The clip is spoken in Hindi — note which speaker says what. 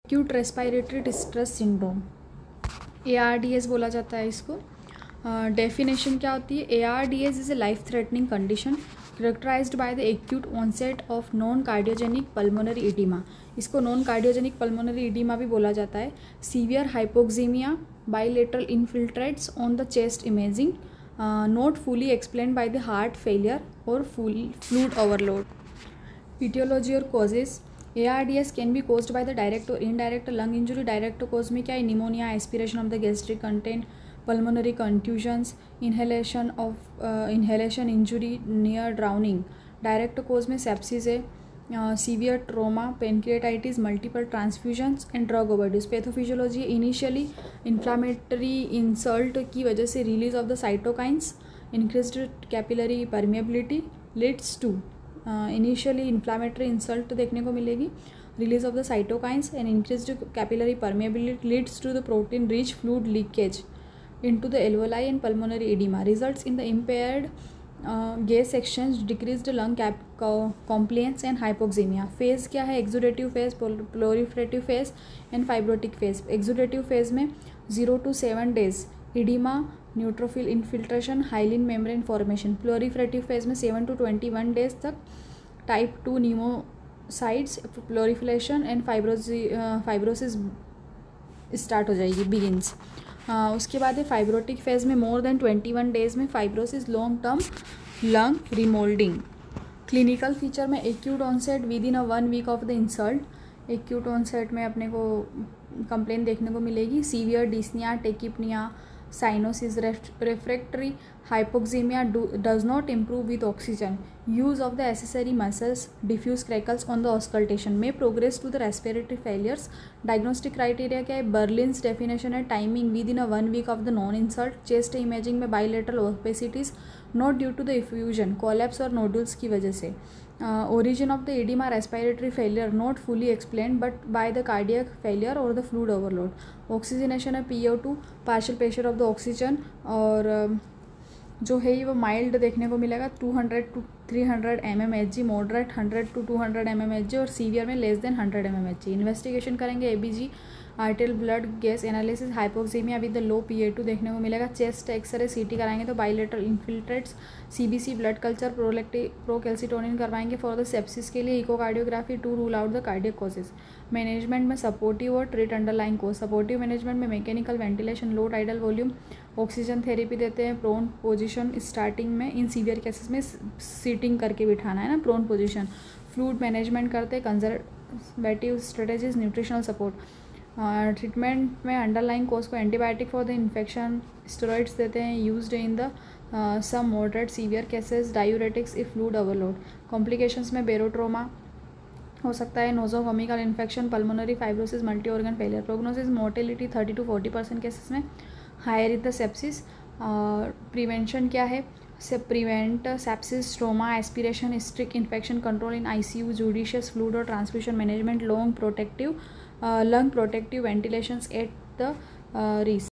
Speaker 1: Acute respiratory distress syndrome, ARDS बोला जाता है इसको। डेफिनेशन क्या होती है? ARDS is a life threatening condition characterised by the acute onset of non cardiogenic pulmonary oedema. इसको नॉन कार्डियोजेनिक पल्मोनरी इडीमा भी बोला जाता है। Severe hypoxaemia, bilateral infiltrates on the chest imaging, not fully explained by the heart failure और फ्लूइड ओवरलोड। etiology और causes, ARDS can be caused by the direct or indirect lung injury। Direct cause में क्या है? Pneumonia, aspiration of the gastric content, pulmonary contusions, inhalation injury near drowning. Direct cause में सेप्सिस है, severe trauma, pancreatitis, multiple transfusions and drug overdose. Pathophysiology, initially inflammatory insult की वजह से release of the cytokines, increased capillary permeability leads to initially inflammatory insult देखने को मिलेगी, release of the cytokines and increased capillary permeability leads to the protein rich fluid leakage into the alveoli and pulmonary edema, results in the impaired gas exchange, decreased lung compliance and hypoxemia। Phase क्या है? Exudative phase, proliferative phase and fibrotic phase. Exudative phase में 0 to 7 days oedema, neutrophil infiltration, hyaline membrane formation. Proliferative phase में 7 to 21 days तक type 2 pneumocytes, proliferation and fibrosis start हो जाएगी, बिगिंस। उसके बाद है फाइब्रोटिक फेज में मोर देन 21 days में fibrosis, long term lung remodelling. Clinical feature में acute onset within 1 week of the insult. Acute onset में अपने को कंप्लेन देखने को मिलेगी, severe dyspnoea, tachypnoea, cyanosis, refractory hypoxaemia does not improve with oxygen, use of the accessory muscles, diffuse crackles on the auscultation, में progress to the respiratory failures. Diagnostic criteria क्या है? बर्लिन्स डेफिनेशन है, timing within 1 week of the non insult, chest imaging में bilateral opacities not due to the effusion, collapse और नोडुल्स की वजह से। Origin of the oedema, respiratory failure not fully explained but by the cardiac failure और द फ्लूइड ओवरलोड। ऑक्सीजनेशन है PO2, partial pressure of the oxygen, और जो है वो माइल्ड देखने को मिलेगा 200 to 300 mmHg, moderate 100 to 200 mmHg और सीवियर में लेस देन 100 mmHg। इन्वेस्टिगेशन करेंगे ABG, arterial blood gas analysis, hypoxaemia with the low PA2 देखने को मिलेगा। चेस्ट एक्सरे, CT कराएंगे तो bilateral infiltrates, CBC, blood culture, procalcitonin करवाएंगे फॉर द सेप्सिस के लिए, echocardiography to rule out the cardiac causes. Management में सपोर्टिव और treat underline cause. Supportive management में mechanical ventilation, low tidal volume, oxygen therapy देते हैं, प्रोन पोजीशन स्टार्टिंग में, इन सीवियर केसेस में सीटिंग करके बिठाना है ना, प्रोन पोजीशन। फ्लूइड मैनेजमेंट करते हैं, conservative strategies, nutritional support. Treatment में अंडरलाइन कोज को antibiotic for the infection, steroids देते हैं, used in the some moderate severe cases, diuretics if fluid overload. Complications में बेरोट्रोमा हो सकता है, nosocomial infection, pulmonary fibrosis, multi organ failure. Prognosis, mortality 30 to 40% cases में higher is the sepsis. Prevention क्या है? से prevent sepsis, stroma, aspiration, strict infection control in ICU, judicious fluid और transfusion management, lung protective ventilations at the risk.